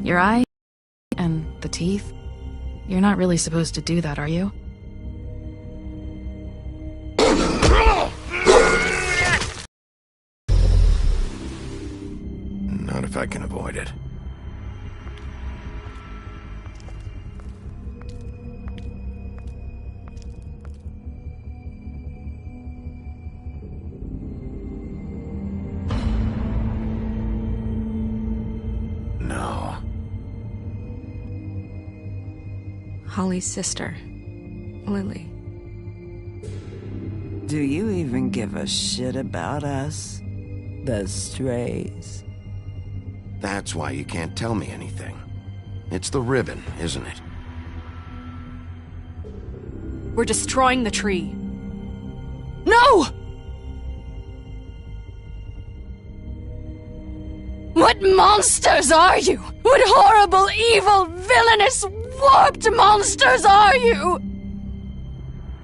Your eye and the teeth? You're not really supposed to do that, are you? Not if I can avoid it. No. Holly's sister, Lily. Do you even give a shit about us? The strays? That's why you can't tell me anything. It's the ribbon, isn't it? We're destroying the tree. No! What monsters are you? What horrible, evil, villainous, warped monsters are you?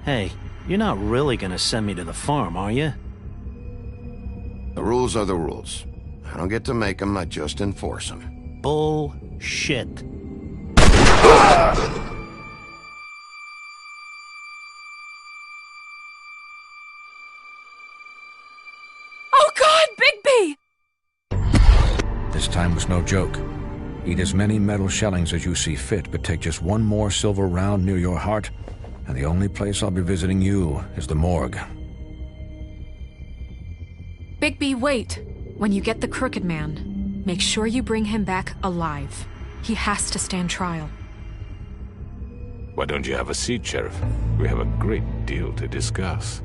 Hey, you're not really gonna send me to the farm, are you? The rules are the rules. I don't get to make them, I just enforce them. Bullshit. Oh God, Bigby! This time was no joke. Eat as many metal shellings as you see fit, but take just one more silver round near your heart, and the only place I'll be visiting you is the morgue. Bigby, wait. When you get the Crooked Man, make sure you bring him back alive. He has to stand trial. Why don't you have a seat, Sheriff? We have a great deal to discuss.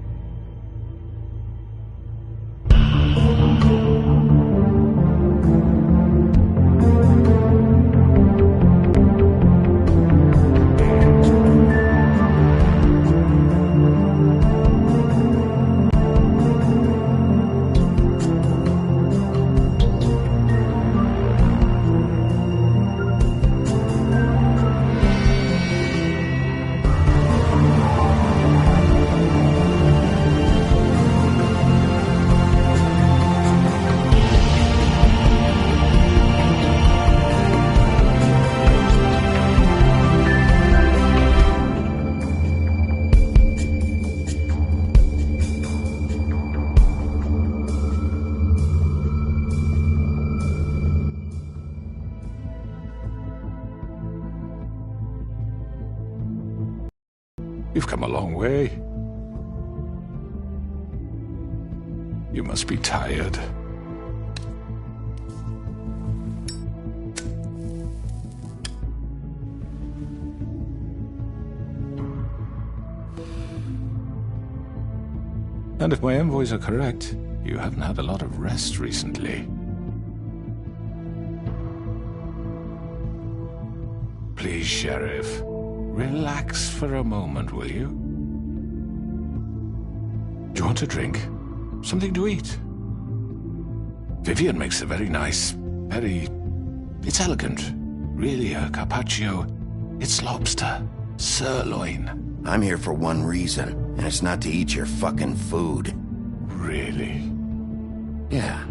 You've come a long way. You must be tired. And if my envoys are correct, you haven't had a lot of rest recently. Please, Sheriff. Relax for a moment, will you? Do you want a drink? Something to eat? Vivian makes a very nice, it's elegant. Really, a carpaccio. It's lobster. Sirloin. I'm here for one reason, and it's not to eat your fucking food. Really? Yeah.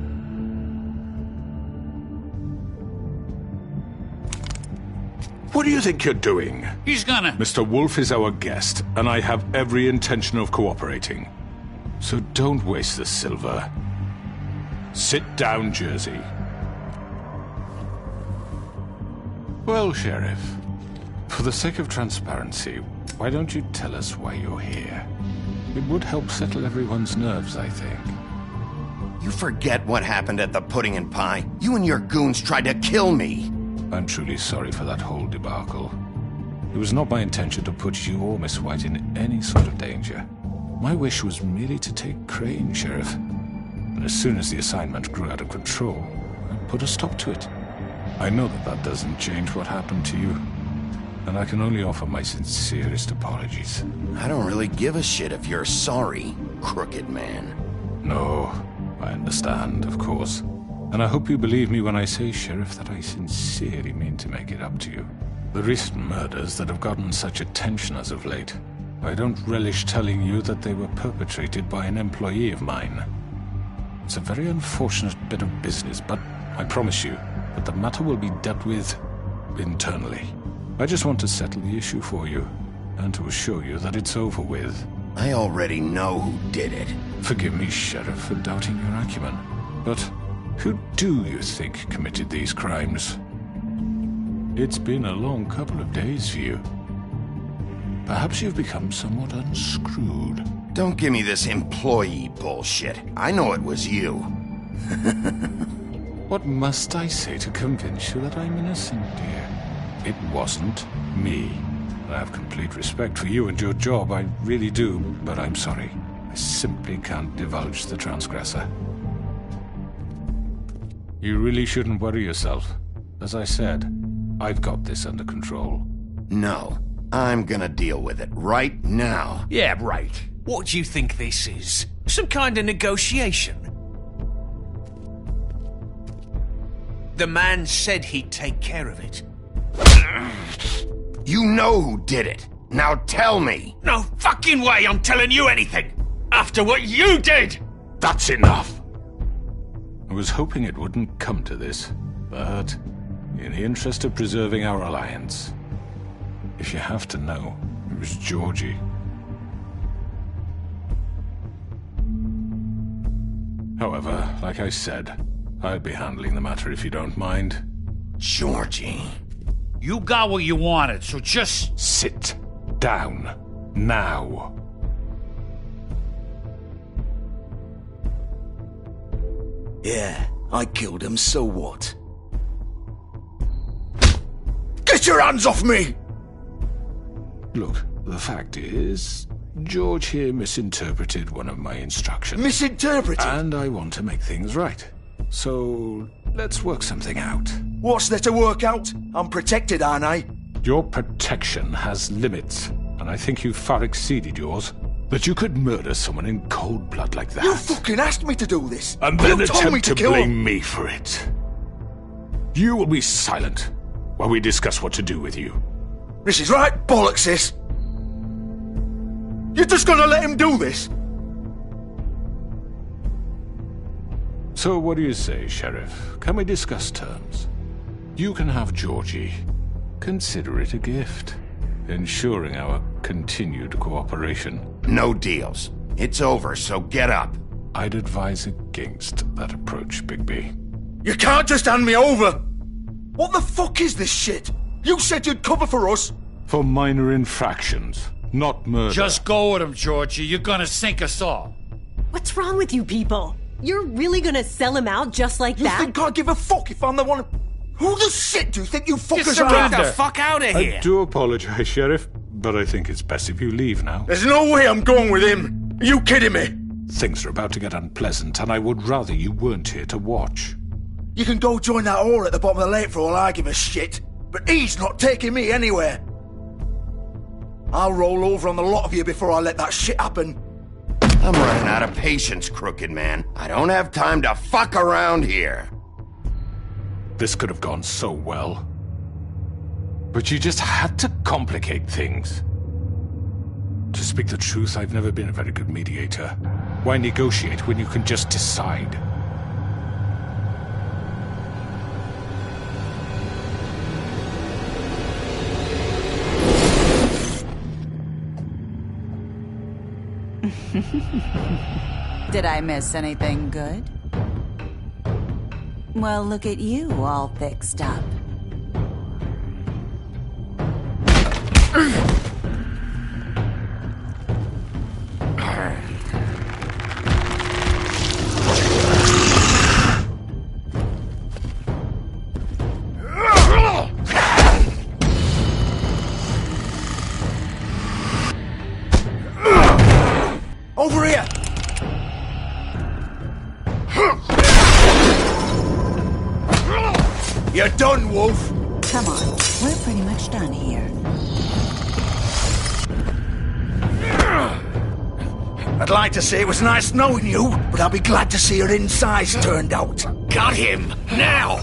What do you think you're doing? He's gonna... Mr. Wolf is our guest, and I have every intention of cooperating. So don't waste the silver. Sit down, Jersey. Well, Sheriff, for the sake of transparency, why don't you tell us why you're here? It would help settle everyone's nerves, I think. You forget what happened at the Pudding and Pie? You and your goons tried to kill me! I'm truly sorry for that whole debacle. It was not my intention to put you or Miss White in any sort of danger. My wish was merely to take Crane, Sheriff. And as soon as the assignment grew out of control, I put a stop to it. I know that that doesn't change what happened to you, and I can only offer my sincerest apologies. I don't really give a shit if you're sorry, Crooked Man. No, I understand, of course. And I hope you believe me when I say, Sheriff, that I sincerely mean to make it up to you. The recent murders that have gotten such attention as of late, I don't relish telling you that they were perpetrated by an employee of mine. It's a very unfortunate bit of business, but I promise you that the matter will be dealt with internally. I just want to settle the issue for you, and to assure you that it's over with. I already know who did it. Forgive me, Sheriff, for doubting your acumen, but who do you think committed these crimes? It's been a long couple of days for you. Perhaps you've become somewhat unscrewed. Don't give me this employee bullshit. I know it was you. What must I say to convince you that I'm innocent, dear? It wasn't me. I have complete respect for you and your job, I really do, but I'm sorry. I simply can't divulge the transgressor. You really shouldn't worry yourself. As I said, I've got this under control. No, I'm gonna deal with it right now. Yeah, right. What do you think this is? Some kind of negotiation? The man said he'd take care of it. You know who did it. Now tell me. No fucking way I'm telling you anything! After what you did! That's enough! I was hoping it wouldn't come to this, but in the interest of preserving our alliance, if you have to know, it was Georgie. However, like I said, I'll be handling the matter if you don't mind. Georgie. You got what you wanted, so just... Sit down. Now. Yeah, I killed him, so what? Get your hands off me! Look, the fact is, George here misinterpreted one of my instructions. Misinterpreted? And I want to make things right. So, let's work something out. What's there to work out? I'm protected, aren't I? Your protection has limits, and I think you've far exceeded yours. That you could murder someone in cold blood like that. You fucking asked me to do this! And then you told me attempt to blame me for it. You will be silent while we discuss what to do with you. This is right bollocks, sis. You're just gonna let him do this? So what do you say, Sheriff? Can we discuss terms? You can have Georgie. Consider it a gift, ensuring our continued cooperation. No deals. It's over, so get up. I'd advise against that approach, Bigby. You can't just hand me over! What the fuck is this shit? You said you'd cover for us! For minor infractions, not murder. Just go with him, Georgie. You're gonna sink us all. What's wrong with you people? You're really gonna sell him out just like that? You think I give a fuck if I'm the one... Who the shit do you think you fuckers are? Get the fuck out of here! I do apologize, Sheriff, but I think it's best if you leave now. There's no way I'm going with him! Are you kidding me? Things are about to get unpleasant, and I would rather you weren't here to watch. You can go join that whore at the bottom of the lake for all I give a shit, but he's not taking me anywhere. I'll roll over on the lot of you before I let that shit happen. I'm running out of patience, crooked man. I don't have time to fuck around here. This could have gone so well. But you just had to complicate things. To speak the truth, I've never been a very good mediator. Why negotiate when you can just decide? Did I miss anything good? Well, look at you, all fixed up. Over here! You're done, Wolf! Come on, we're pretty much done here. I'd like to say it was nice knowing you, but I'll be glad to see your insides turned out. Got him! Now!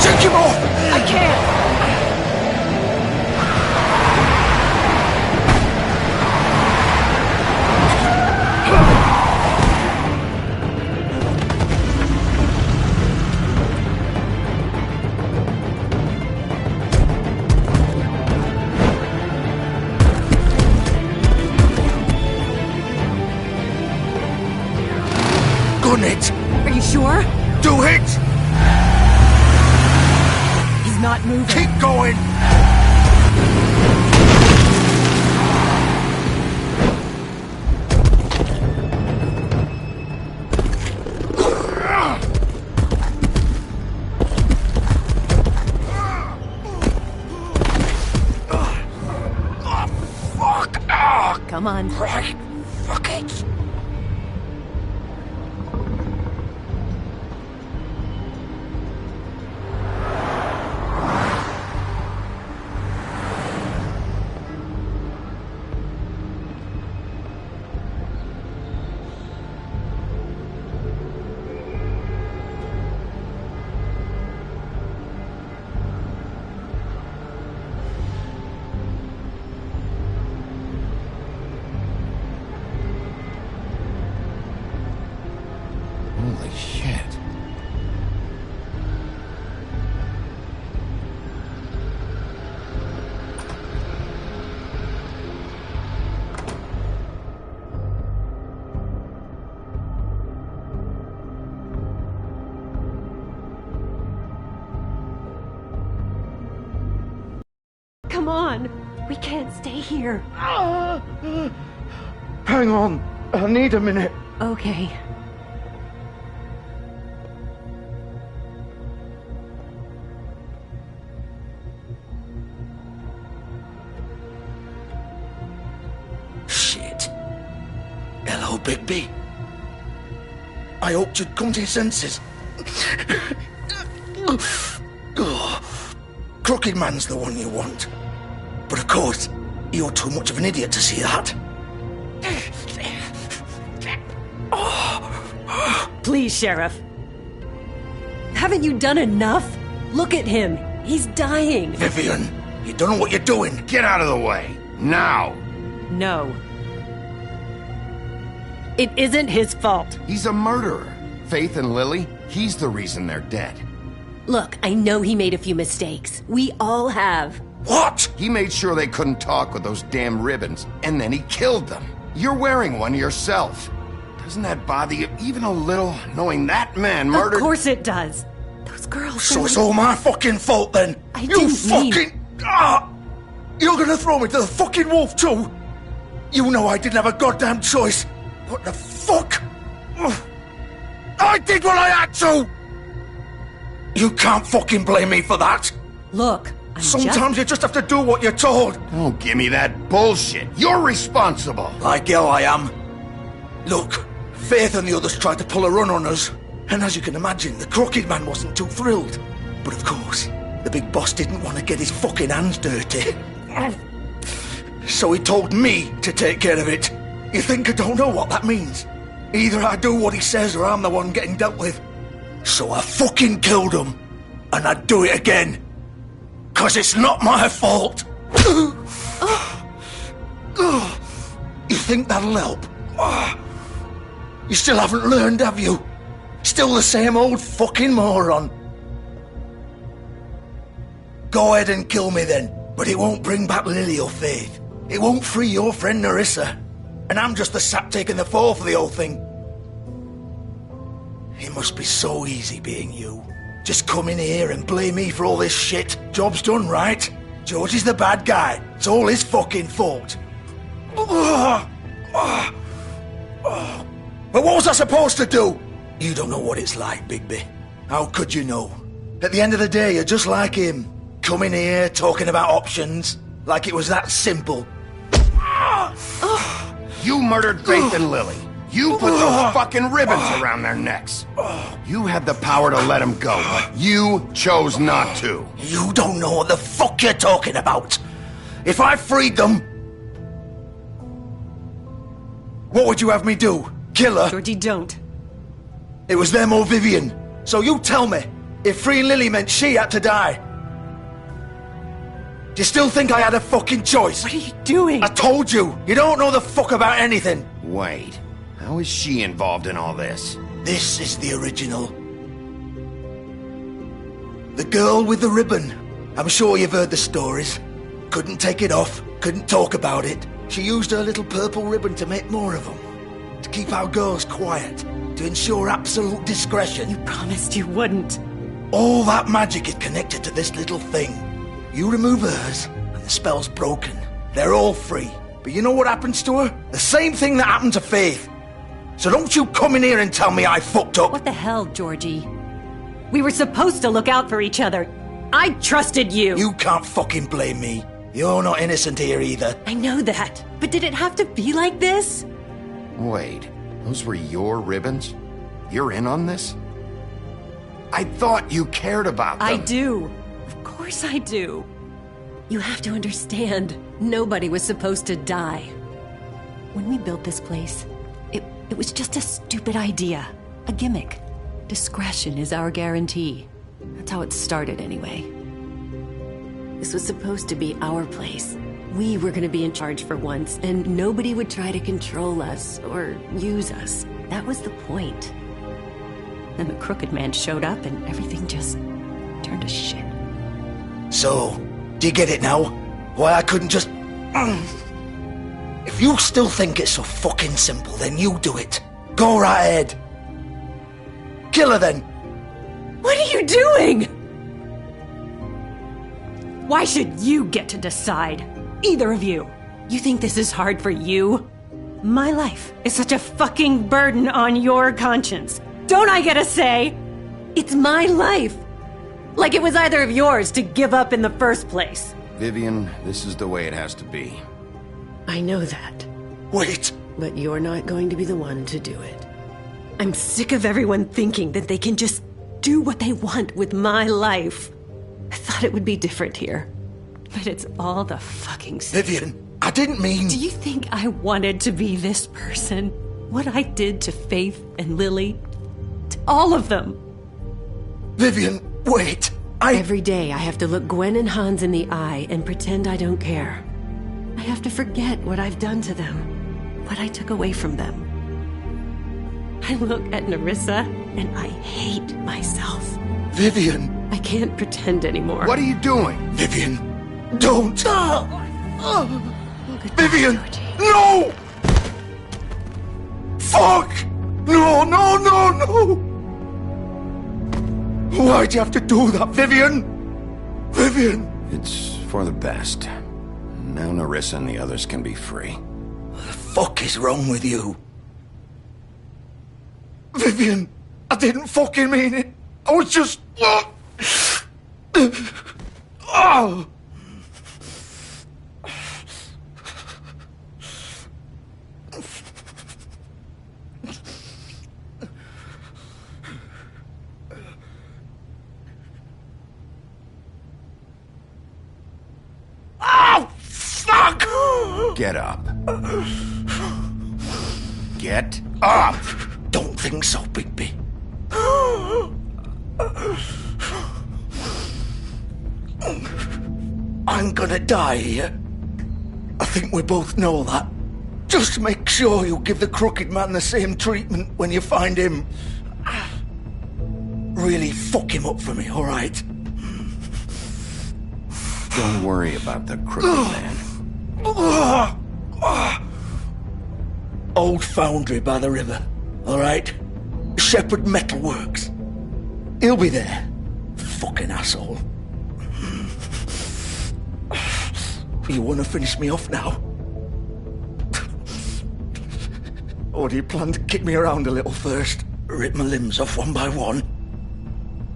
Take him off! I can't! Gun it! Are you sure? Do it! He's not moving. Keep going! Come on. Right. Fuck it. Holy shit. Come on. We can't stay here. Hang on. I need a minute. Okay. Shit. Hello, Bigby. I hoped you'd come to your senses. Crooked Man's the one you want. But of course, you're too much of an idiot to see that. Please, Sheriff. Haven't you done enough? Look at him. He's dying. Vivian, you don't know what you're doing. Get out of the way. Now. No. It isn't his fault. He's a murderer. Faith and Lily, he's the reason they're dead. Look, I know he made a few mistakes. We all have. What? He made sure they couldn't talk with those damn ribbons, and then he killed them. You're wearing one yourself. Doesn't that bother you even a little, knowing that man murdered... Of course it does. Those girls... So it's all my fucking fault then? I You didn't fucking... You're gonna throw me to the fucking wolf too? You know I didn't have a goddamn choice. What the fuck? I did what I had to! You can't fucking blame me for that. Look, Sometimes you just have to do what you're told. Don't give me that bullshit. You're responsible. Like hell I am. Look, Faith and the others tried to pull a run on us. And as you can imagine, the Crooked Man wasn't too thrilled. But of course, the big boss didn't want to get his fucking hands dirty. So he told me to take care of it. You think I don't know what that means? Either I do what he says or I'm the one getting dealt with. So I fucking killed him. And I'd do it again. 'Cause it's not my fault. You think that'll help? You still haven't learned, have you? Still the same old fucking moron. Go ahead and kill me then, but it won't bring back Lily or Faith. It won't free your friend Nerissa. And I'm just the sap taking the fall for the whole thing. It must be so easy being you. Just come in here and blame me for all this shit. Job's done, right? George is the bad guy. It's all his fucking fault. But what was I supposed to do? You don't know what it's like, Bigby. How could you know? At the end of the day, you're just like him. Coming here, talking about options, like it was that simple. You murdered Faith and Lily. You put those fucking ribbons around their necks. You had the power to let them go, but you chose not to. You don't know what the fuck you're talking about. If I freed them... What would you have me do? Kill her? Georgie, don't. It was them or Vivian. So you tell me, if freeing Lily meant she had to die. Do you still think I had a fucking choice? What are you doing? I told you, you don't know the fuck about anything. Wait, how is she involved in all this? This is the original. The girl with the ribbon. I'm sure you've heard the stories. Couldn't take it off, couldn't talk about it. She used her little purple ribbon to make more of them. To keep our girls quiet. To ensure absolute discretion. You promised you wouldn't. All that magic is connected to this little thing. You remove hers, and the spell's broken. They're all free. But you know what happens to her? The same thing that happened to Faith. So don't you come in here and tell me I fucked up. What the hell, Georgie? We were supposed to look out for each other. I trusted you. You can't fucking blame me. You're not innocent here either. I know that. But did it have to be like this? Wait, those were your ribbons? You're in on this? I thought you cared about them. I do. Of course I do. You have to understand, nobody was supposed to die. When we built this place, it was just a stupid idea. A gimmick. Discretion is our guarantee. That's how it started anyway. This was supposed to be our place. We were gonna be in charge for once, and nobody would try to control us or use us. That was the point. Then the Crooked Man showed up and everything just turned to shit. So, do you get it now? Why I couldn't just... If you still think it's so fucking simple, then you do it. Go right ahead. Kill her then. What are you doing? Why should you get to decide? Either of you. You think this is hard for you? My life is such a fucking burden on your conscience. Don't I get a say? It's my life. Like it was either of yours to give up in the first place. Vivian, this is the way it has to be. I know that. Wait. But you're not going to be the one to do it. I'm sick of everyone thinking that they can just do what they want with my life. I thought it would be different here. But it's all the fucking same. Vivian, I didn't mean... Do you think I wanted to be this person? What I did to Faith and Lily? To all of them? Vivian, wait. Every day I have to look Gwen and Hans in the eye and pretend I don't care. I have to forget what I've done to them. What I took away from them. I look at Nerissa and I hate myself. Vivian. I can't pretend anymore. What are you doing? Vivian, don't. Vivian, no! Fuck! No, no, no, no! Why'd you have to do that, Vivian? Vivian! It's for the best. Now Nerissa and the others can be free. What the fuck is wrong with you? Vivian, I didn't fucking mean it. I was just... Oh! Oh, fuck! Get up. Get up! Don't think so, Bigby. I'm gonna die here. I think we both know that. Just make sure you give the Crooked Man the same treatment when you find him. Really fuck him up for me, alright? Don't worry about the Crooked Man. Old foundry by the river, alright? Shepherd Metalworks. He'll be there. Fucking asshole. You wanna finish me off now? Or do you plan to kick me around a little first? Rip my limbs off one by one?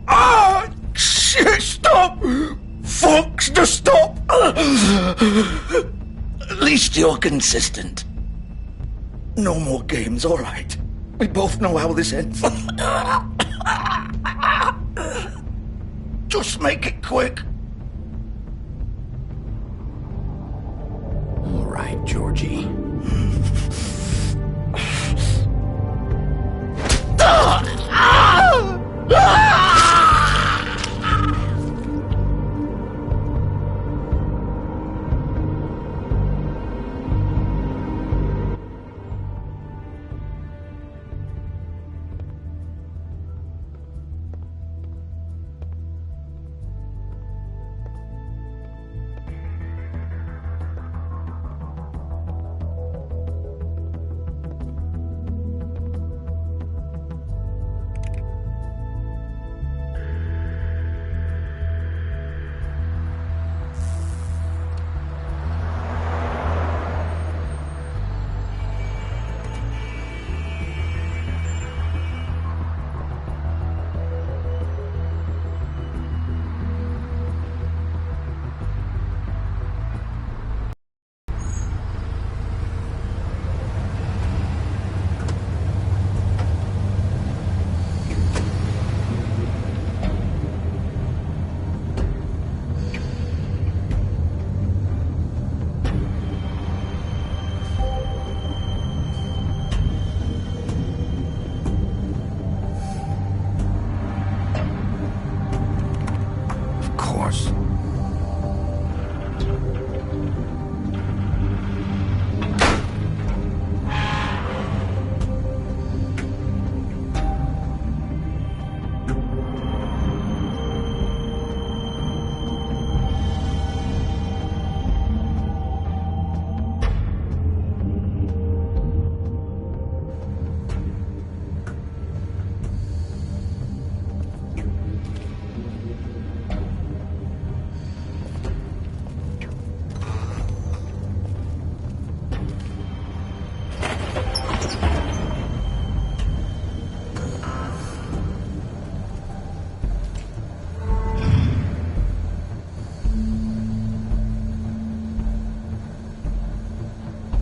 Ah! Shit, stop! Fuck, just stop! At least you're consistent. No more games, alright? We both know how this ends. Just make it quick. All right, Georgie. course.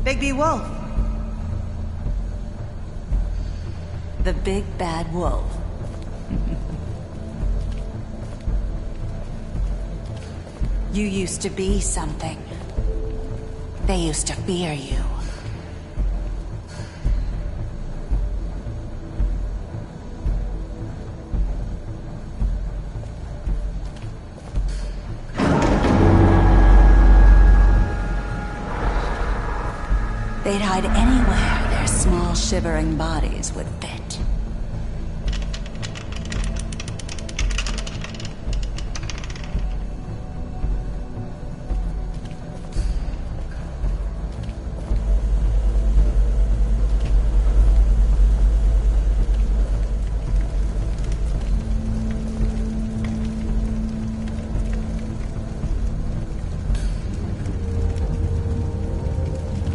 Bigby Wolf. The big bad wolf. You used to be something. They used to fear you. They'd hide anywhere their small, shivering bodies would fit.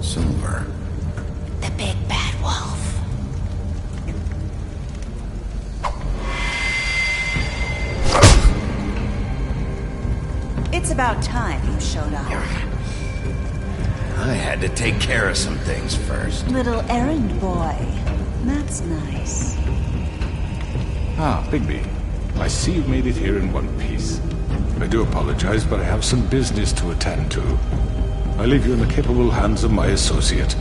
Silver. The big bad wolf. It's about time you showed up. I had to take care of some things first. Little errand boy. That's nice. Ah, Bigby. I see you've made it here in one piece. I do apologize, but I have some business to attend to. I leave you in the capable hands of my associate.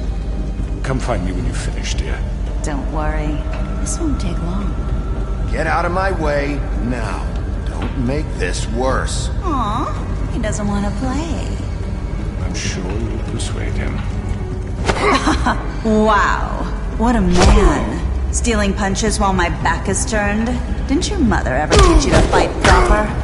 Come find me when you've finished, dear. Don't worry. This won't take long. Get out of my way now. Don't make this worse. Aw, he doesn't want to play. I'm sure you'll persuade him. Wow, what a man. Stealing punches while my back is turned? Didn't your mother ever teach you to fight proper?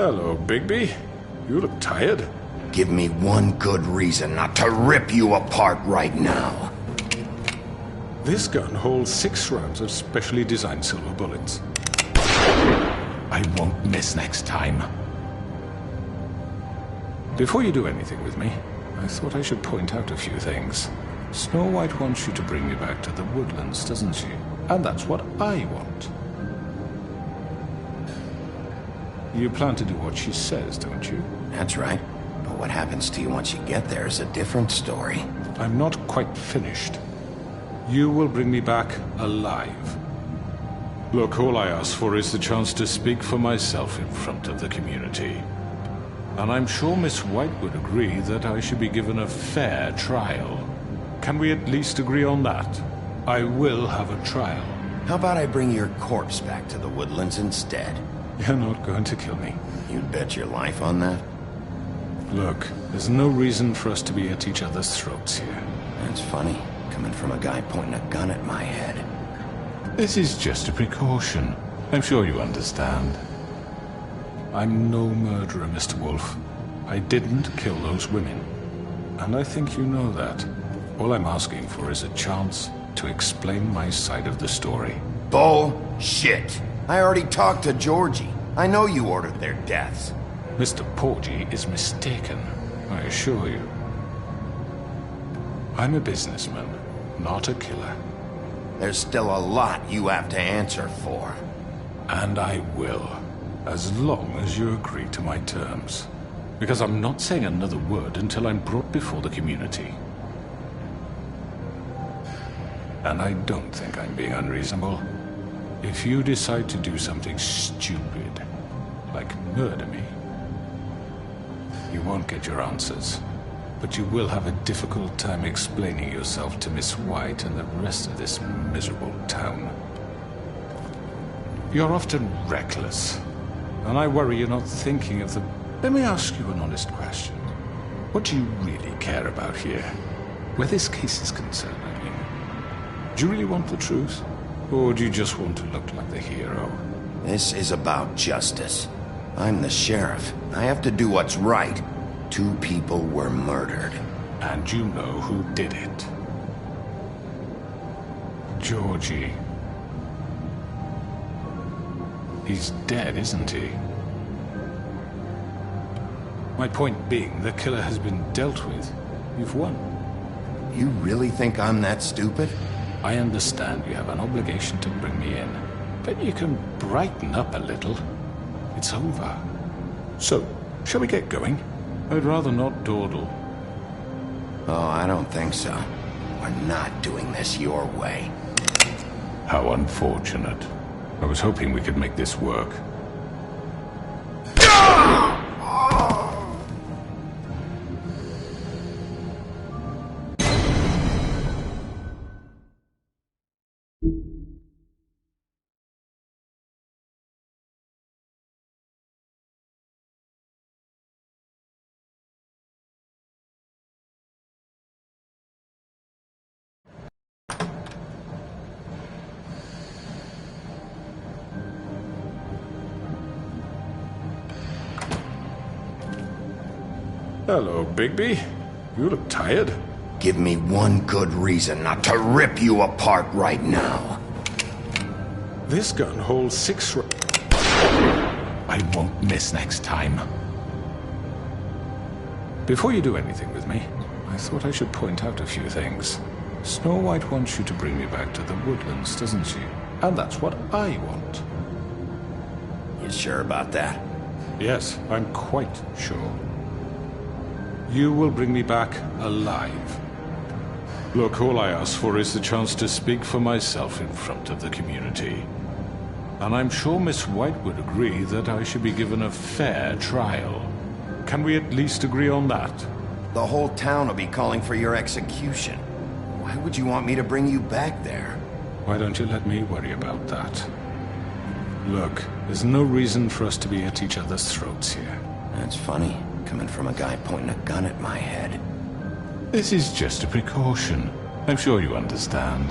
Hello, Bigby. You look tired. Give me one good reason not to rip you apart right now. This gun holds 6 rounds of specially designed silver bullets. I won't miss next time. Before you do anything with me, I thought I should point out a few things. Snow White wants you to bring me back to the woodlands, doesn't she? And that's what I want. You plan to do what she says, don't you? That's right. But what happens to you once you get there is a different story. I'm not quite finished. You will bring me back alive. Look, all I ask for is the chance to speak for myself in front of the community. And I'm sure Miss White would agree that I should be given a fair trial. Can we at least agree on that? I will have a trial. How about I bring your corpse back to the woodlands instead? You're not going to kill me. You'd bet your life on that? Look, there's no reason for us to be at each other's throats here. That's funny, coming from a guy pointing a gun at my head. This is just a precaution. I'm sure you understand. I'm no murderer, Mr. Wolf. I didn't kill those women. And I think you know that. All I'm asking for is a chance to explain my side of the story. Bullshit! I already talked to Georgie. I know you ordered their deaths. Mr. Porgy is mistaken, I assure you. I'm a businessman, not a killer. There's still a lot you have to answer for. And I will, as long as you agree to my terms. Because I'm not saying another word until I'm brought before the community. And I don't think I'm being unreasonable. If you decide to do something stupid, like murder me, you won't get your answers. But you will have a difficult time explaining yourself to Miss White and the rest of this miserable town. You're often reckless, and I worry you're not thinking of the... Let me ask you an honest question. What do you really care about here? Where this case is concerned, I mean. Do you really want the truth? Or do you just want to look like the hero? This is about justice. I'm the sheriff. I have to do what's right. 2 people were murdered. And you know who did it. Georgie. He's dead, isn't he? My point being, the killer has been dealt with. You've won. You really think I'm that stupid? I understand you have an obligation to bring me in, but you can brighten up a little. It's over. So, shall we get going? I'd rather not dawdle. Oh, I don't think so. We're not doing this your way. How unfortunate. I was hoping we could make this work. Hello, Bigby. You look tired. Give me one good reason not to rip you apart right now. This gun holds 6 I won't miss next time. Before you do anything with me, I thought I should point out a few things. Snow White wants you to bring me back to the woodlands, doesn't she? And that's what I want. You sure about that? Yes, I'm quite sure. You will bring me back alive. Look, all I ask for is the chance to speak for myself in front of the community. And I'm sure Miss White would agree that I should be given a fair trial. Can we at least agree on that? The whole town will be calling for your execution. Why would you want me to bring you back there? Why don't you let me worry about that? Look, there's no reason for us to be at each other's throats here. That's funny, coming from a guy pointing a gun at my head. This is just a precaution. I'm sure you understand.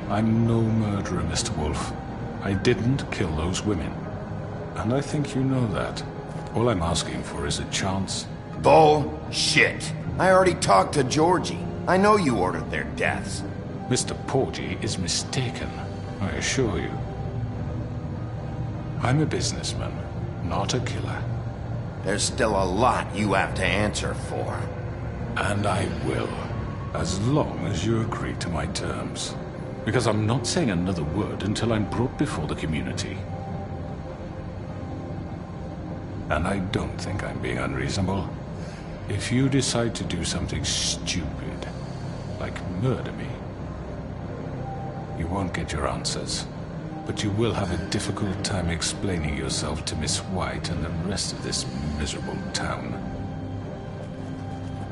I'm no murderer, Mr. Wolf. I didn't kill those women. And I think you know that. All I'm asking for is a chance. Bullshit. I already talked to Georgie. I know you ordered their deaths. Mr. Porgy is mistaken, I assure you. I'm a businessman, not a killer. There's still a lot you have to answer for. And I will, as long as you agree to my terms. Because I'm not saying another word until I'm brought before the community. And I don't think I'm being unreasonable. If you decide to do something stupid, like murder me, you won't get your answers. But you will have a difficult time explaining yourself to Miss White and the rest of this miserable town.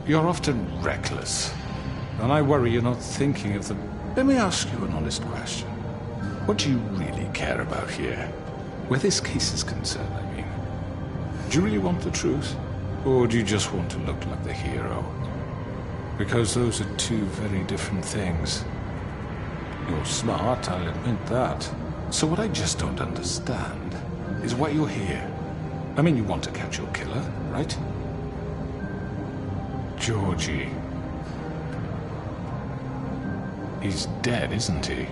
You're often reckless, and I worry you're not thinking of the... Let me ask you an honest question. What do you really care about here? Where this case is concerned, I mean. Do you really want the truth? Or do you just want to look like the hero? Because those are two very different things. You're smart, I'll admit that. So what I just don't understand is why you're here. I mean, you want to catch your killer, right? Georgie. He's dead, isn't he?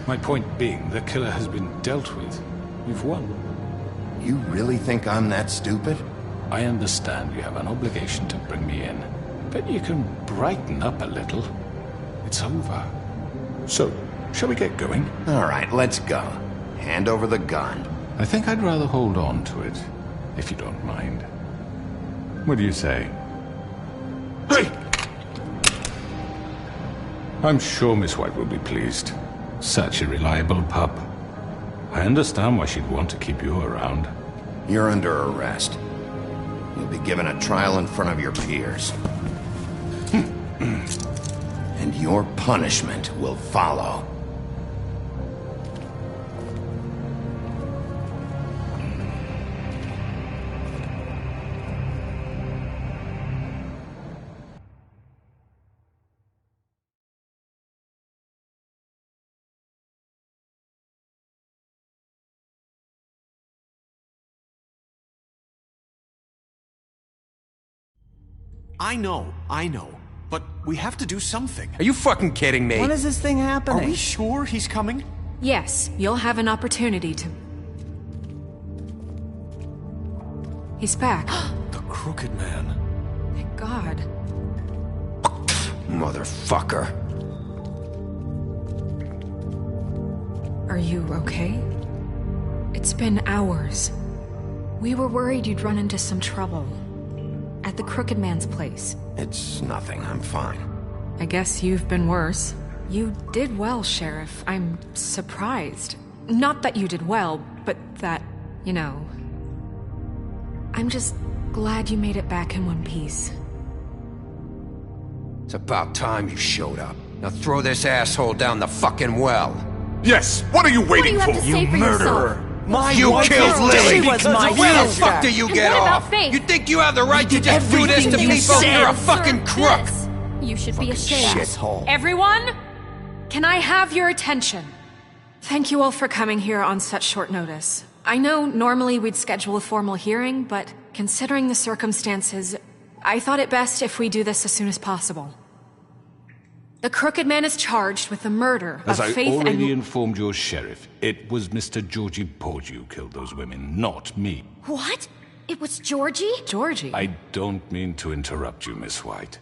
My point being, the killer has been dealt with. You've won. You really think I'm that stupid? I understand you have an obligation to bring me in, but you can brighten up a little. It's over. So, shall we get going? All right, let's go. Hand over the gun. I think I'd rather hold on to it, if you don't mind. What do you say? Hey! I'm sure Miss White will be pleased. Such a reliable pup. I understand why she'd want to keep you around. You're under arrest. You'll be given a trial in front of your peers. And your punishment will follow. I know. But we have to do something. Are you fucking kidding me? When is this thing happening? Are we sure he's coming? Yes, you'll have an opportunity to... He's back. The Crooked Man. Thank God. Motherfucker. Are you okay? It's been hours. We were worried you'd run into some trouble. At the Crooked Man's place. It's nothing, I'm fine. I guess you've been worse. You did well, Sheriff. I'm surprised. Not that you did well, but that, you know... I'm just glad you made it back in one piece. It's about time you showed up. Now throw this asshole down the fucking well. Yes, what are you waiting for? You murderer! You killed Lily! She was my Where the sister. fuck do you get What about off? Faith? You think you have the right to just do this to Everything you people? said. You're a fucking crook! This. You should be ashamed. Shithole. Everyone, can I have your attention? Thank you all for coming here on such short notice. I know normally we'd schedule a formal hearing, but considering the circumstances, I thought it best if we do this as soon as possible. The Crooked Man is charged with the murder As of I Faith already and... informed your sheriff, it was Mr. Georgie Porgy who killed those women, not me. What? It was Georgie? Georgie? I don't mean to interrupt you, Miss White,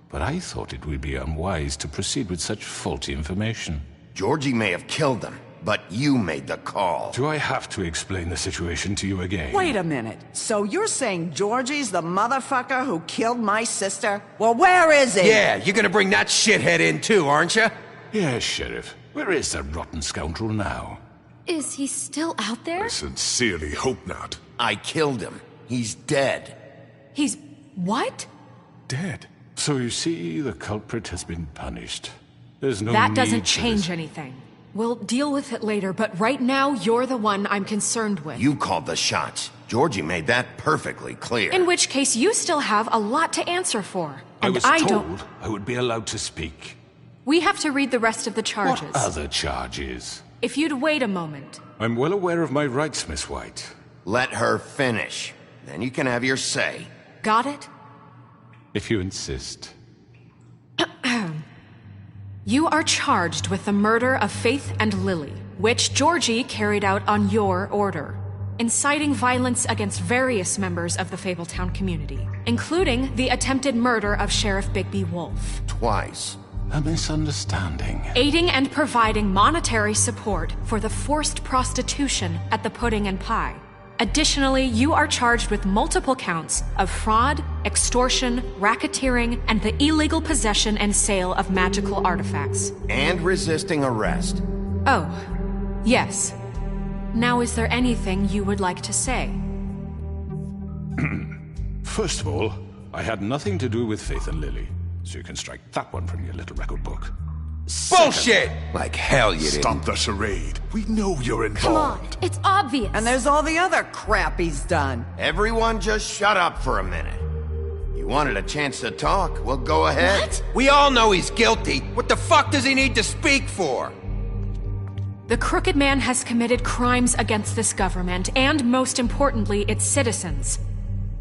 but I thought it would be unwise to proceed with such faulty information. Georgie may have killed them, but you made the call. Do I have to explain the situation to you again? Wait a minute. So you're saying Georgie's the motherfucker who killed my sister? Well, where is he? Yeah, you're gonna bring that shithead in too, aren't you? Yes, Sheriff. Where is that rotten scoundrel now? Is he still out there? I sincerely hope not. I killed him. He's dead. He's... what? Dead. So you see, the culprit has been punished. There's no That need doesn't for change this. anything. We'll deal with it later, but right now, you're the one I'm concerned with. You called the shots. Georgie made that perfectly clear. In which case, you still have a lot to answer for. I And was don't... told I would be allowed to speak. We have to read the rest of the charges. What other charges? If you'd wait a moment. I'm well aware of my rights, Miss White. Let her finish. Then you can have your say. Got it? If you insist. You are charged with the murder of Faith and Lily, which Georgie carried out on your order, inciting violence against various members of the Fabletown community, including the attempted murder of Sheriff Bigby Wolf. Twice. A misunderstanding. Aiding and providing monetary support for the forced prostitution at the Pudding and Pie. Additionally, you are charged with multiple counts of fraud, extortion, racketeering, and the illegal possession and sale of magical artifacts. And resisting arrest. Oh, yes. Now, is there anything you would like to say? First of all, I had nothing to do with Faith and Lily, so you can strike that one from your little record book. Bullshit! Like hell you didn't. Stop the charade. We know you're involved. Come on, it's obvious. And there's all the other crap he's done. Everyone just shut up for a minute. You wanted a chance to talk, well go ahead. What? We all know he's guilty. What the fuck does he need to speak for? The Crooked Man has committed crimes against this government, and most importantly, its citizens.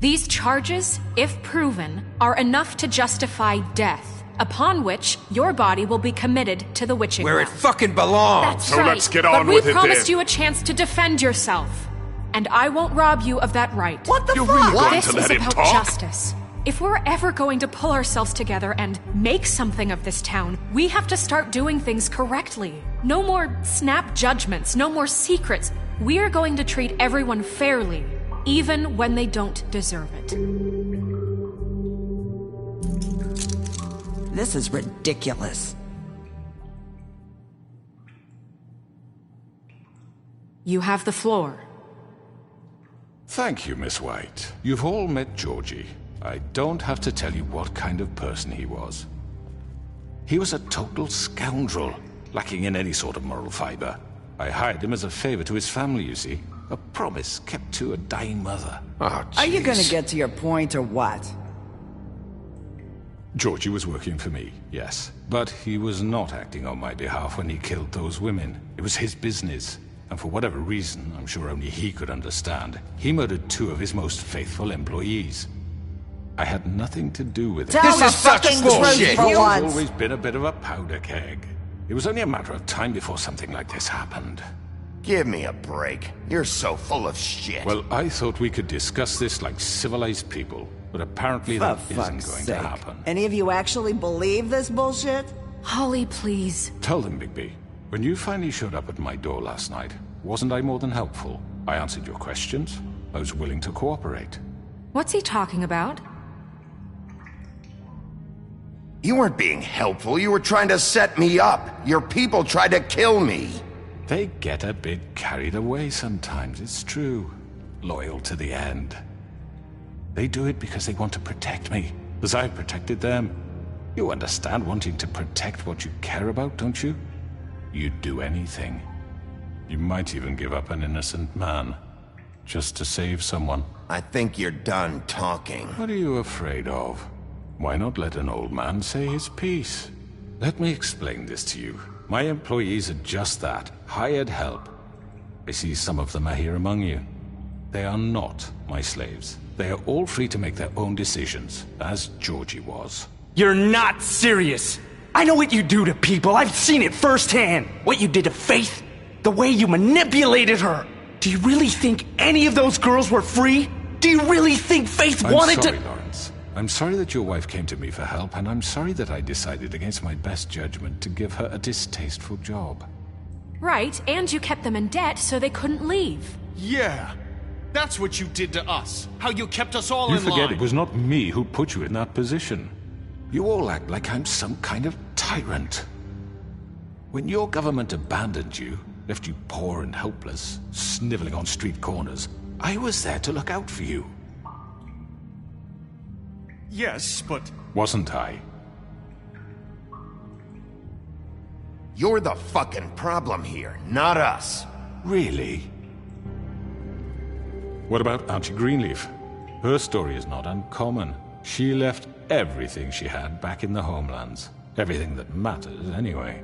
These charges, if proven, are enough to justify death. Upon which, your body will be committed to the witching Where well. it fucking belongs! That's So right. let's get on with it But we promised then. you a chance to defend yourself. And I won't rob you of that right. What the You're fuck? really going This to is let him about talk? justice. If we're ever going to pull ourselves together and make something of this town, we have to start doing things correctly. No more snap judgments, no more secrets. We're going to treat everyone fairly, even when they don't deserve it. This is ridiculous. You have the floor. Thank you, Miss White. You've all met Georgie. I don't have to tell you what kind of person he was. He was a total scoundrel, lacking in any sort of moral fiber. I hired him as a favor to his family, you see. A promise kept to a dying mother. Oh, Are you gonna jeez. get to your point or what? Georgie was working for me, yes. But he was not acting on my behalf when he killed those women. It was his business. And for whatever reason, I'm sure only he could understand, he murdered 2 of his most faithful employees. I had nothing to do with it. Tell the fucking truth for I've once. always been a bit of a powder keg. It was only a matter of time before something like this happened. Give me a break. You're so full of shit. Well, I thought we could discuss this like civilized people, but apparently For that isn't fuck's going sake. to happen. Any of you actually believe this bullshit? Holly, please. Tell them, Bigby. When you finally showed up at my door last night, wasn't I more than helpful? I answered your questions. I was willing to cooperate. What's he talking about? You weren't being helpful. You were trying to set me up. Your people tried to kill me. They get a bit carried away sometimes, it's true. Loyal to the end. They do it because they want to protect me, as I've protected them. You understand wanting to protect what you care about, don't you? You'd do anything. You might even give up an innocent man, just to save someone. I think you're done talking. What are you afraid of? Why not let an old man say his piece? Let me explain this to you. My employees are just that, hired help. I see some of them are here among you. They are not my slaves. They are all free to make their own decisions, as Georgie was. You're not serious. I know what you do to people. I've seen it firsthand. What you did to Faith. The way you manipulated her. Do you really think any of those girls were free? Do you really think Faith wanted I'm sorry, to... Lawrence. I'm sorry that your wife came to me for help, and I'm sorry that I decided against my best judgment to give her a distasteful job. Right, and you kept them in debt so they couldn't leave. Yeah. That's what you did to us. How you kept us all You in forget line. it was not me who put you in that position. You all act like I'm some kind of tyrant. When your government abandoned you, left you poor and helpless, sniveling on street corners, I was there to look out for you. Yes, but... Wasn't I? You're the fucking problem here, not us. Really? What about Auntie Greenleaf? Her story is not uncommon. She left everything she had back in the homelands. Everything that matters, anyway.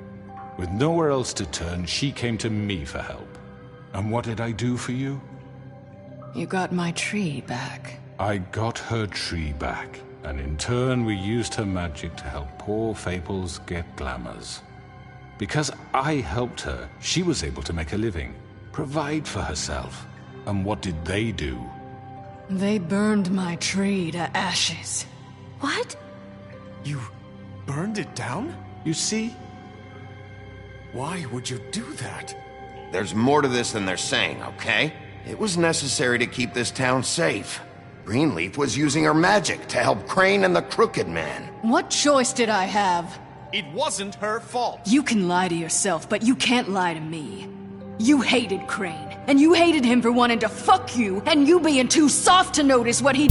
With nowhere else to turn, she came to me for help. And what did I do for you? You got my tree back. I got her tree back, and in turn we used her magic to help poor Faples get glamours. Because I helped her, she was able to make a living, provide for herself. And what did they do? They burned my tree to ashes. What? You burned it down? You see? Why would you do that? There's more to this than they're saying, okay? It was necessary to keep this town safe. Greenleaf was using her magic to help Crane and the Crooked Man. What choice did I have? It wasn't her fault. You can lie to yourself, but you can't lie to me. You hated Crane, and you hated him for wanting to fuck you, and you being too soft to notice what he...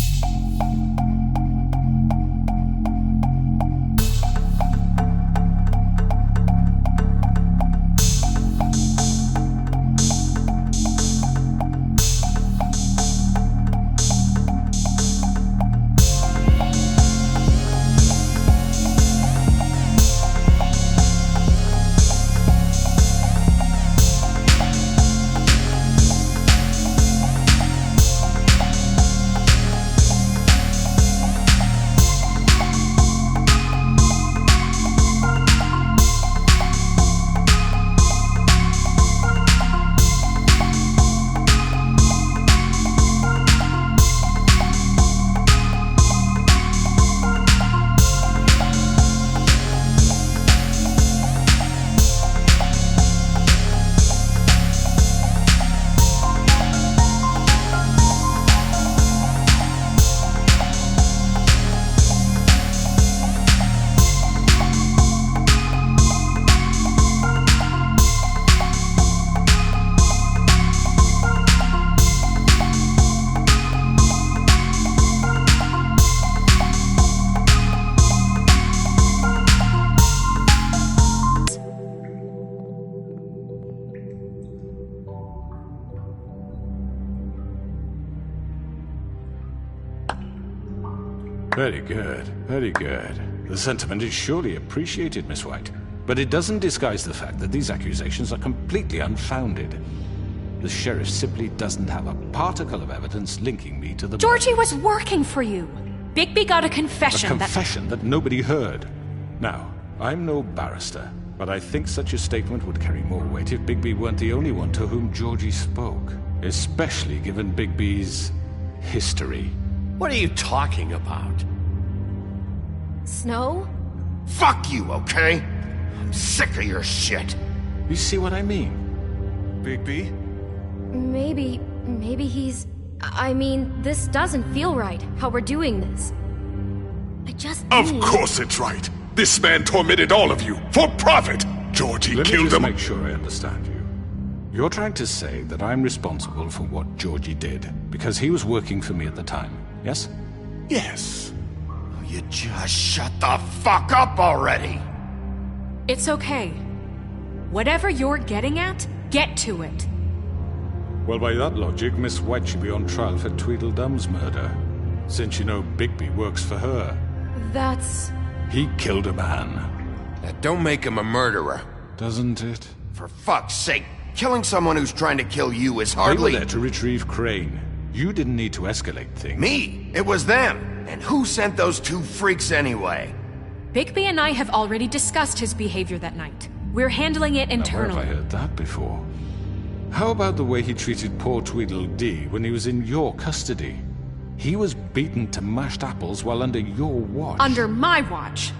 Very good, very good. The sentiment is surely appreciated, Miss White. But it doesn't disguise the fact that these accusations are completely unfounded. The sheriff simply doesn't have a particle of evidence linking me to the... Georgie was working for you. Bigby got a confession A confession that nobody heard. Now, I'm no barrister, but I think such a statement would carry more weight if Bigby weren't the only one to whom Georgie spoke. Especially given Bigby's history. What are you talking about? Snow? Fuck you, okay? I'm sick of your shit. You see what I mean? Bigby? Maybe he's... I mean, this doesn't feel right, how we're doing this. I just Of course it's right. This man tormented all of you, for profit! Georgie killed him. Let me just make sure I understand you. You're trying to say that I'm responsible for what Georgie did, because he was working for me at the time, yes? Yes. You just shut the fuck up already! It's okay. Whatever you're getting at, get to it. Well, by that logic, Miss White should be on trial for Tweedledum's murder. Since you know Bigby works for her. That's... He killed a man. That don't make him a murderer. Doesn't it? For fuck's sake, killing someone who's trying to kill you is hardly... They were there to retrieve Crane. You didn't need to escalate things. Me? It was them. And who sent those two freaks anyway? Bigby and I have already discussed his behavior that night. We're handling it internally. Now, where have I heard that before? How about the way he treated poor Tweedledee when he was in your custody? He was beaten to mashed apples while under your watch. Under my watch.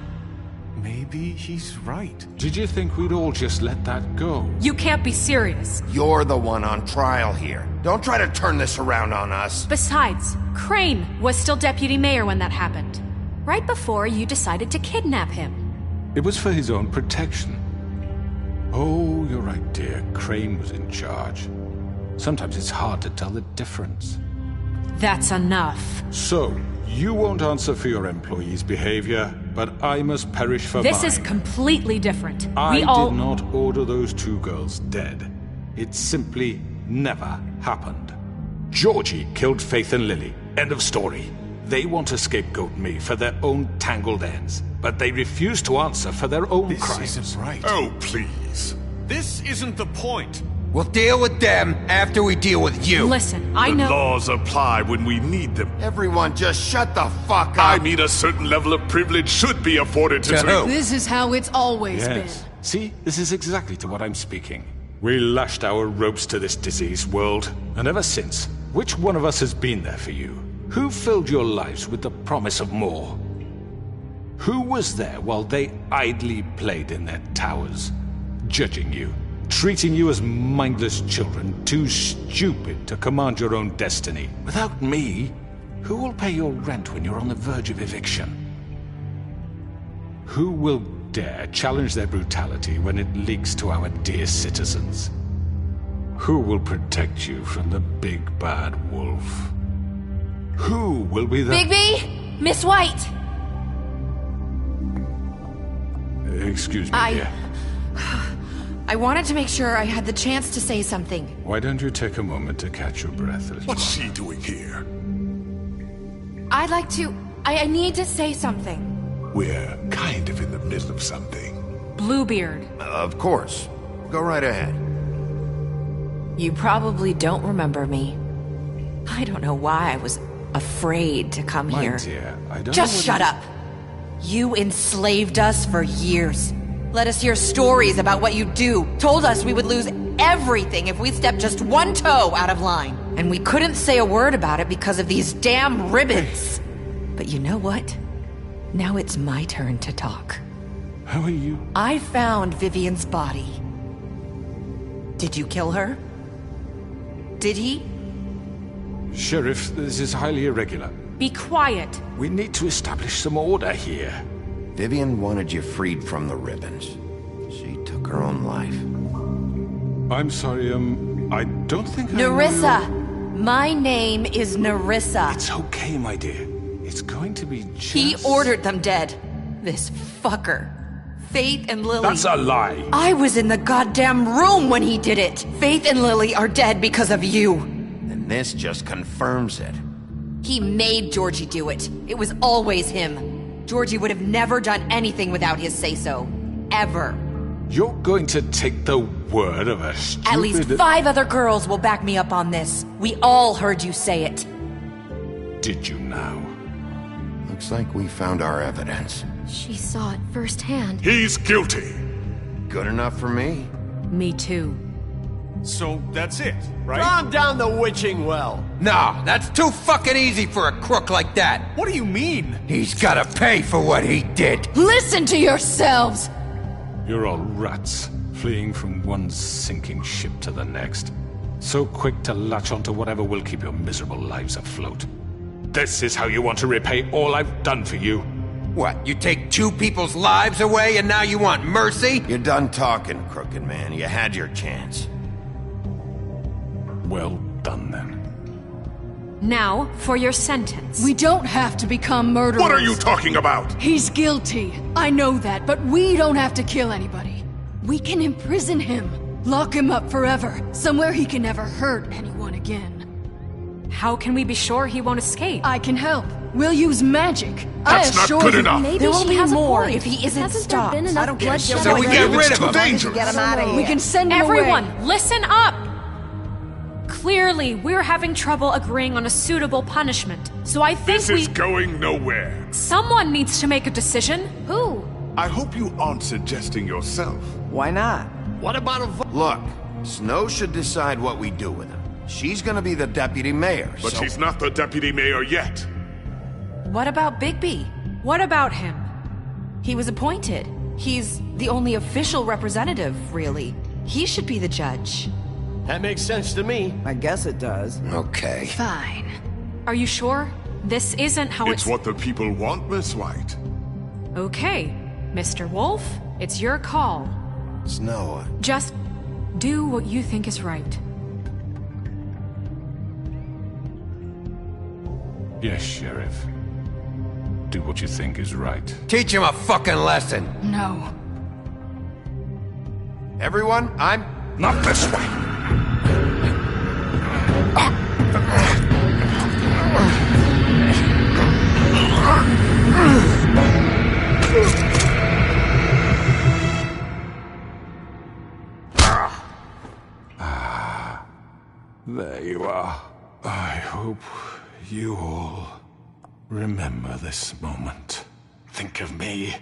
Maybe he's right. Did you think we'd all just let that go? You can't be serious. You're the one on trial here. Don't try to turn this around on us. Besides, Crane was still deputy mayor when that happened. Right before you decided to kidnap him. It was for his own protection. Oh, you're right, dear. Crane was in charge. Sometimes it's hard to tell the difference. That's enough. So, you won't answer for your employees' behavior, but I must perish for mine. This is completely different. I did not order those two girls dead. It simply never happened. Georgie killed Faith and Lily. End of story. They want to scapegoat me for their own tangled ends. but they refuse to answer for their own crimes. This isn't right. Oh, please. This isn't the point. We'll deal with them after we deal with you. Listen, I The know. laws apply when we need them. Everyone just shut the fuck up. I mean, a certain level of privilege should be afforded to who? This is how it's always Yes. been. See, this is exactly to what I'm speaking. We lashed our ropes to this diseased world, and ever since, which one of us has been there for you? Who filled your lives with the promise of more? Who was there while they idly played in their towers, judging you, treating you as mindless children, too stupid to command your own destiny? Without me, who will pay your rent when you're on the verge of eviction? Who will dare challenge their brutality when it leaks to our dear citizens? Who will protect you from the big bad wolf? Who will be the— Bigby! Miss White! Excuse me, dear. I wanted to make sure I had the chance to say something. Why don't you take a moment to catch your breath a little? What's she doing here? I'd like to... I need to say something. We're kind of in the middle of something. Bluebeard. Of course. Go right ahead. You probably don't remember me. I don't know why I was afraid to come My here. dear, I don't Just know what shut you- up. You enslaved us for years. Let us hear stories about what you do. Told us we would lose everything if we stepped just one toe out of line. And we couldn't say a word about it because of these damn ribbons. But you know what? Now it's my turn to talk. How are you? I found Vivian's body. Did you kill her? Did he? Sheriff, this is highly irregular. Be quiet. We need to establish some order here. Vivian wanted you freed from the ribbons. She took her own life. I'm sorry, I don't think Nerissa! My name is Nerissa. It's okay, my dear. It's going to be just... He ordered them dead. This fucker. Faith and Lily. That's a lie. I was in the goddamn room when he did it. Faith and Lily are dead because of you. And this just confirms it. He made Georgie do it. It was always him. Georgie would have never done anything without his say-so. Ever. You're going to take the word of a stupid... At least 5 other girls will back me up on this. We all heard you say it. Did you now? Looks like we found our evidence. She saw it firsthand. He's guilty. Good enough for me. Me too. So that's it, right? Calm down the witching well. No, that's too fucking easy for a crook like that. What do you mean? He's gotta pay for what he did. Listen to yourselves! You're all rats, fleeing from one sinking ship to the next. So quick to latch onto whatever will keep your miserable lives afloat. This is how you want to repay all I've done for you. What, you take 2 people's lives away and now you want mercy? You're done talking, crooked man. You had your chance. Well done, then. Now, for your sentence. We don't have to become murderers. What are you talking about? He's guilty. I know that, but we don't have to kill anybody. We can imprison him. Lock him up forever. Somewhere he can never hurt anyone again. How can we be sure he won't escape? I can help. We'll use magic. That's not good enough. Maybe There will she be has more a point. if he isn't Hasn't stopped. there been enough bloodshed So we already? get rid of Too him. dangerous. Get him out of here. We can send him Everyone, away. listen up! Clearly, we're having trouble agreeing on a suitable punishment. So I think This is going nowhere. Someone needs to make a decision. Who? I hope you aren't suggesting yourself. Why not? What about a vote? Look, Snow should decide what we do with him. She's gonna be the deputy mayor, But so... she's not the deputy mayor yet. What about Bigby? What about him? He was appointed. He's the only official representative, really. He should be the judge. That makes sense to me. I guess it does. Okay. Fine. Are you sure? This isn't how It's what the people want, Miss White. Okay, Mr. Wolf, it's your call. Snow, Just do what you think is right. Yes, Sheriff. Do what you think is right. Teach him a fucking lesson. No. everyone, I'm... Not this way. hope you all remember this moment. Think of me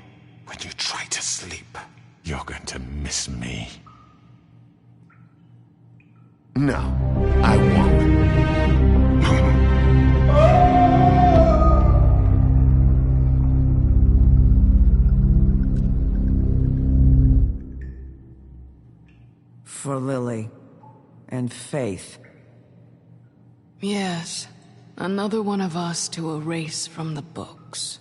when you try to sleep. You're going to miss me. No, I won't. For Lily and Faith. Yes, another one of us to erase from the books.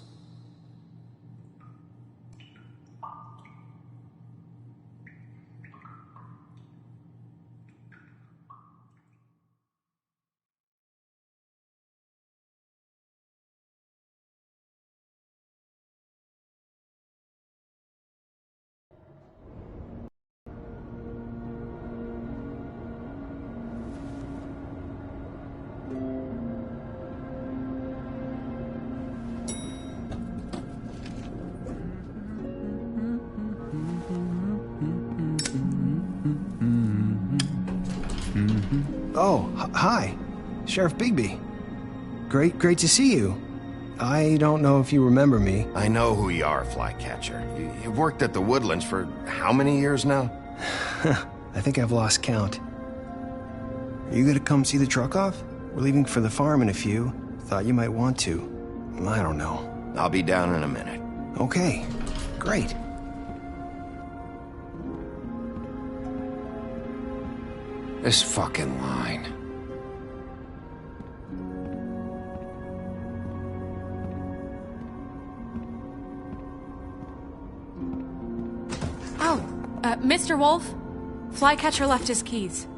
Oh, hi. Sheriff Bigby. Great to see you. I don't know if you remember me. I know who you are, Flycatcher. You've worked at the Woodlands for how many years now? I think I've lost count. Are you gonna come see the truck off? We're leaving for the farm in a few. Thought you might want to. I don't know. I'll be down in a minute. Okay, great. This fucking line. Oh, Mr. Wolf? Flycatcher left his keys.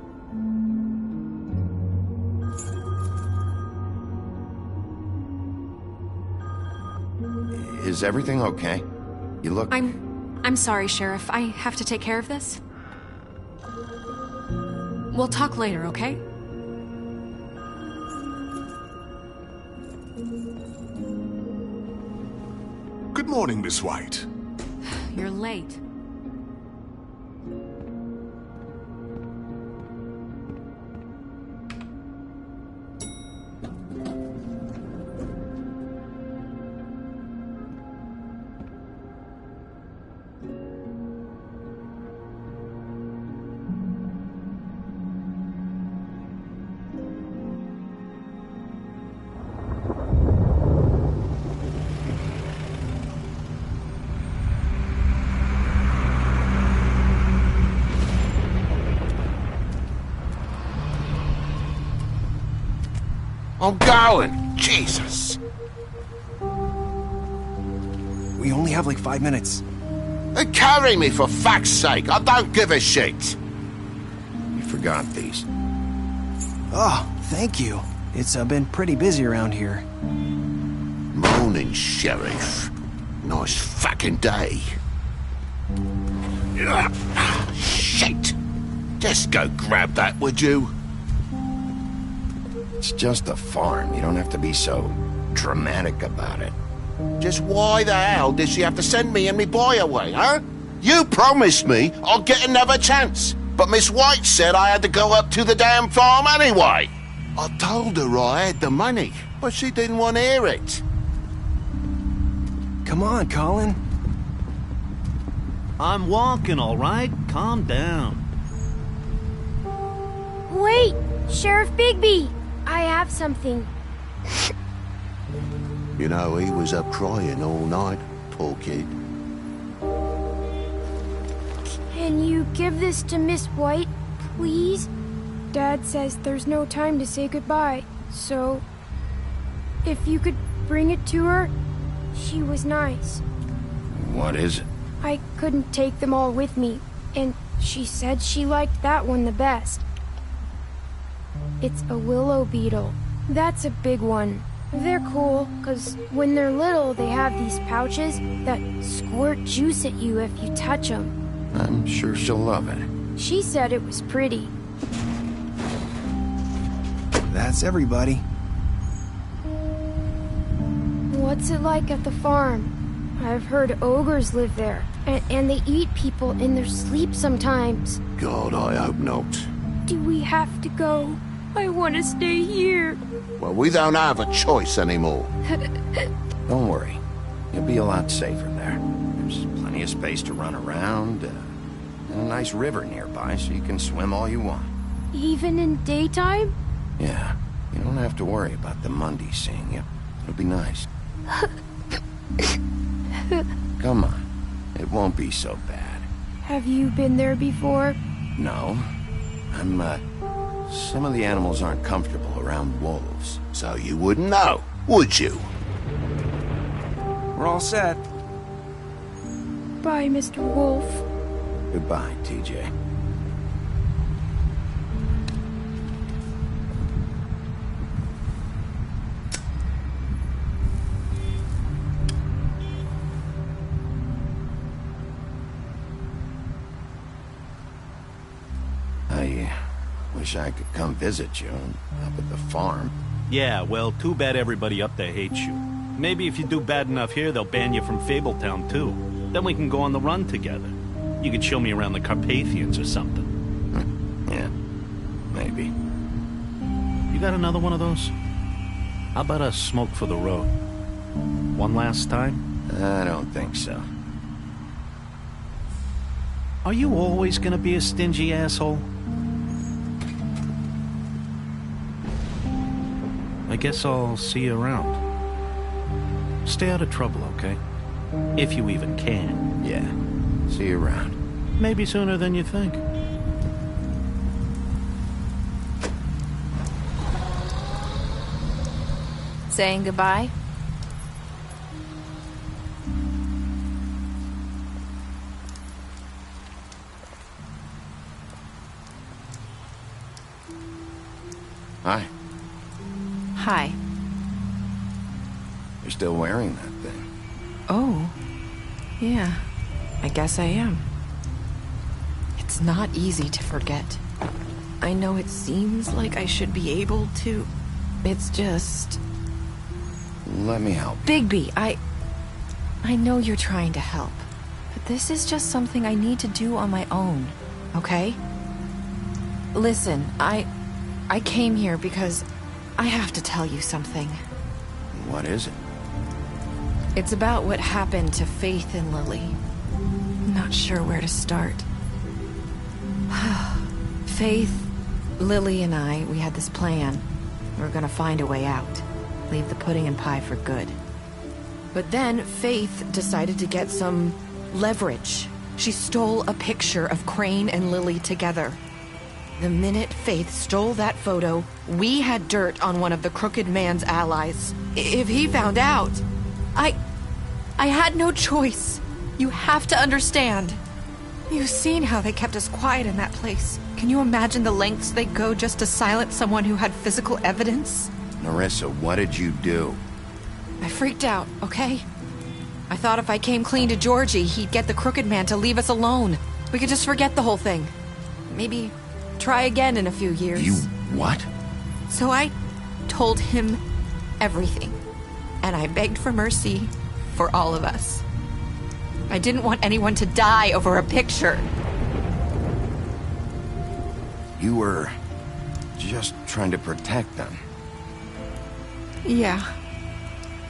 Is everything okay? You look... I'm sorry, Sheriff. I have to take care of this. We'll talk later, okay? Good morning, Miss White. You're late. I'm going! Jesus! We only have like 5 minutes. Carry me, for fuck's sake! I don't give a shit! You forgot these. Oh, thank you. It's been pretty busy around here. Morning, Sheriff. Nice fucking day. Shit! Just go grab that, would you? It's just a farm. You don't have to be so dramatic about it. Just why the hell did she have to send me and me boy away, huh? You promised me I'll get another chance, but Miss White said I had to go up to the damn farm anyway. I told her I had the money, but she didn't want to hear it. Come on, Colin. I'm walking, all right? Calm down. Wait! Sheriff Bigby! I have something. You know, he was up crying all night, poor kid. Can you give this to Miss White, please? Dad says there's no time to say goodbye, so... if you could bring it to her, she was nice. What is it? I couldn't take them all with me, and she said she liked that one the best. It's a willow beetle. That's a big one. They're cool, because when they're little, they have these pouches that squirt juice at you if you touch them. I'm sure she'll love it. She said it was pretty. That's everybody. What's it like at the farm? I've heard ogres live there, and they eat people in their sleep sometimes. God, I hope not. Do we have to go? I want to stay here. Well, we don't have a choice anymore. Don't worry. You'll be a lot safer there. There's plenty of space to run around, and a nice river nearby so you can swim all you want. Even in daytime? Yeah, you don't have to worry about the Mundies seeing you. It'll be nice. Come on. It won't be so bad. Have you been there before? No. Some of the animals aren't comfortable around wolves, so you wouldn't know, would you? We're all set. Bye, Mr. Wolf. Goodbye, TJ. I wish I could come visit you up at the farm. Yeah, well, too bad everybody up there hates you. Maybe if you do bad enough here, they'll ban you from Fabletown, too. Then we can go on the run together. You could show me around the Carpathians or something. Yeah, maybe. You got another one of those? How about a smoke for the road? One last time? I don't think so. Are you always gonna be a stingy asshole? I guess I'll see you around. Stay out of trouble, okay? If you even can. Yeah. See you around. Maybe sooner than you think. Saying goodbye? Hi. Hi. You're still wearing that thing. Oh. Yeah. I guess I am. It's not easy to forget. I know it seems like I should be able to. It's just... Let me help you. Bigby, I know you're trying to help. But this is just something I need to do on my own, okay? Listen, I came here because I have to tell you something. What is it? It's about what happened to Faith and Lily. I'm not sure where to start. Faith, Lily, and I, we had this plan. We were gonna find a way out. Leave the pudding and pie for good. But then Faith decided to get some leverage. She stole a picture of Crane and Lily together. The minute Faith stole that photo, we had dirt on one of the Crooked Man's allies. If he found out, I had no choice. You have to understand. You've seen how they kept us quiet in that place. Can you imagine the lengths they'd go just to silence someone who had physical evidence? Nerissa, what did you do? I freaked out, okay? I thought if I came clean to Georgie, he'd get the Crooked Man to leave us alone. We could just forget the whole thing. Maybe try again in a few years. You what? So I told him everything. And I begged for mercy for all of us. I didn't want anyone to die over a picture. You were just trying to protect them. Yeah.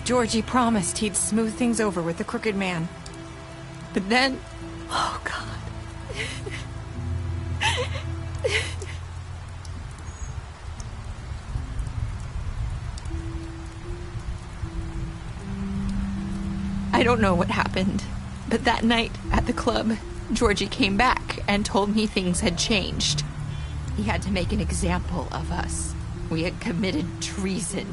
Georgie promised he'd smooth things over with the Crooked Man. But then... Oh, God. I don't know what happened, but that night at the club, Georgie came back and told me things had changed. He had to make an example of us. We had committed treason.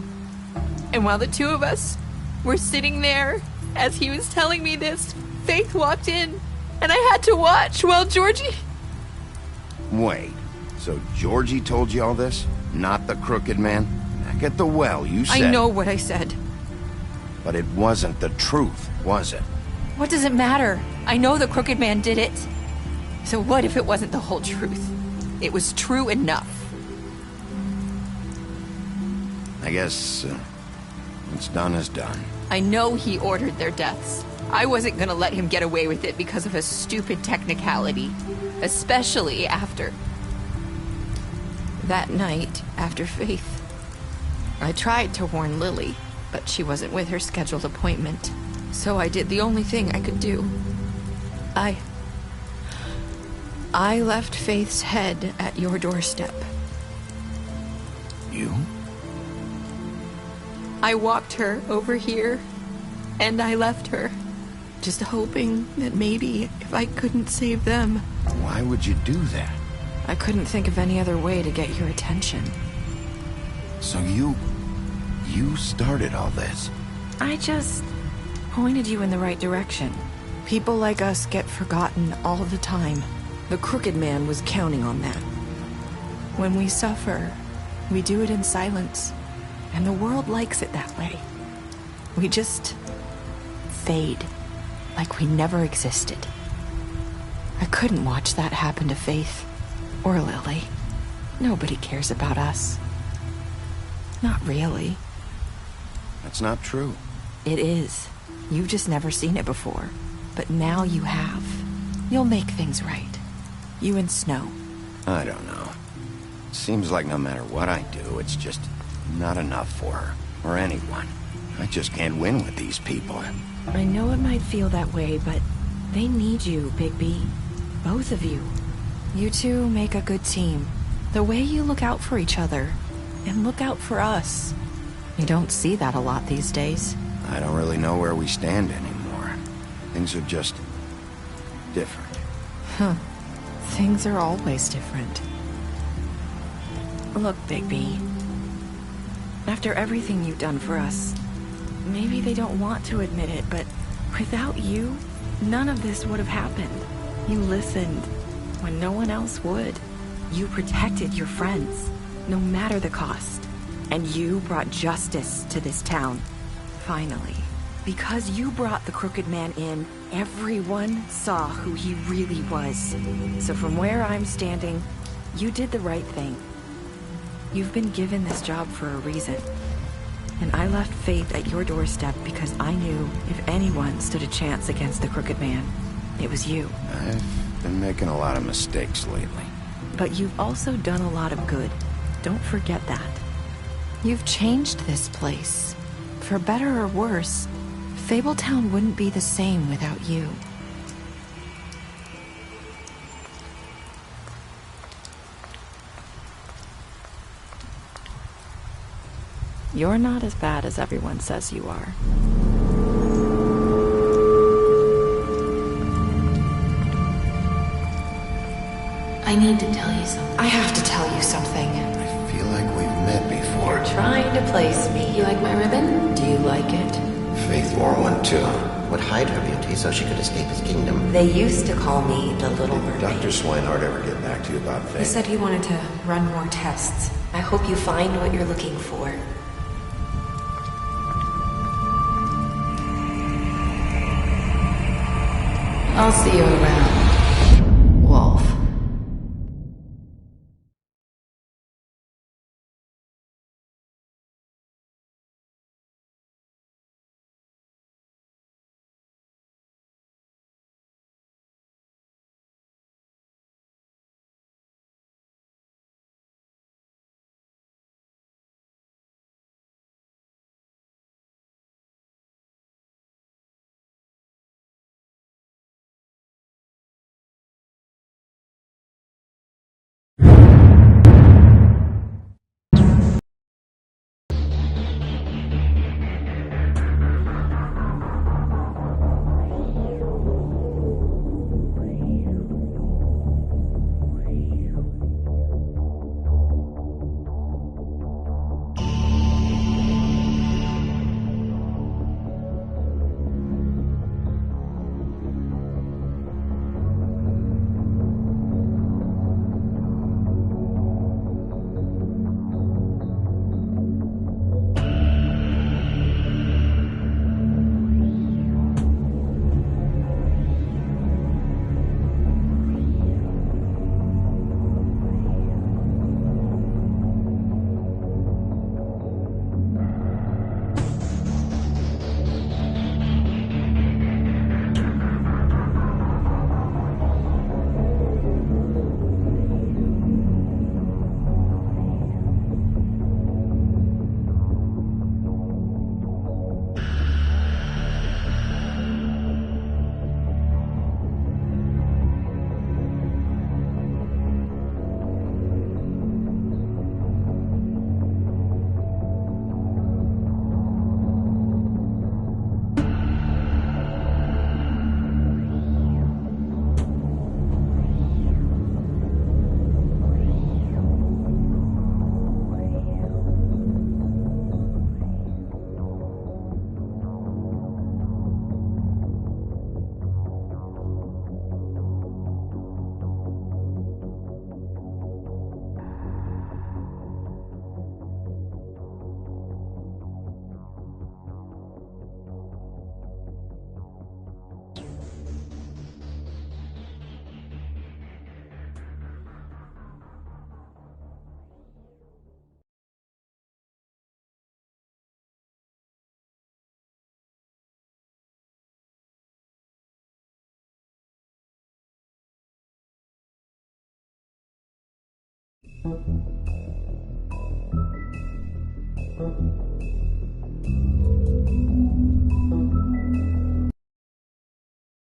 And while the two of us were sitting there, as he was telling me this, Faith walked in, and I had to watch while Georgie... Wait, so Georgie told you all this? Not the Crooked Man? Back at the well, you said... I know what I said. But it wasn't the truth, was it? What does it matter? I know the Crooked Man did it. So what if it wasn't the whole truth? It was true enough. I guess what's done is done. I know he ordered their deaths. I wasn't gonna let him get away with it because of a stupid technicality. Especially after... That night, after Faith, I tried to warn Lily, but she wasn't with her scheduled appointment. So I did the only thing I could do. I left Faith's head at your doorstep. You? I walked her over here, and I left her, just hoping that maybe if I couldn't save them. Why would you do that? I couldn't think of any other way to get your attention. So you started all this? I just pointed you in the right direction. People like us get forgotten all the time. The Crooked Man was counting on that. When we suffer, we do it in silence, and the world likes it that way. We just fade, like we never existed. I couldn't watch that happen to Faith. Or Lily. Nobody cares about us. Not really. That's not true. It is. You've just never seen it before. But now you have. You'll make things right. You and Snow. I don't know. Seems like no matter what I do, it's just not enough for her. Or anyone. I just can't win with these people. I know it might feel that way, but they need you, Bigby. Both of you. You two make a good team. The way you look out for each other, and look out for us. You don't see that a lot these days. I don't really know where we stand anymore. Things are just different. Huh. Things are always different. Look, Bigby. After everything you've done for us, maybe they don't want to admit it, but without you, none of this would have happened. You listened when no one else would. You protected your friends, no matter the cost. And you brought justice to this town. Finally. Because you brought the Crooked Man in, everyone saw who he really was. So from where I'm standing, you did the right thing. You've been given this job for a reason. And I left Faith at your doorstep because I knew if anyone stood a chance against the Crooked Man, it was you. I've been making a lot of mistakes lately. But you've also done a lot of good. Don't forget that. You've changed this place. For better or worse, Fabletown wouldn't be the same without you. You're not as bad as everyone says you are. I need to tell you something. I have to tell you something. I feel like we've met before. You're trying to place me. You like my ribbon? Do you like it? Faith wore one too. Would hide her beauty so she could escape his kingdom. They used to call me the Little Mermaid. Dr. Swinehart ever get back to you about Faith? He said he wanted to run more tests. I hope you find what you're looking for. I'll see you around.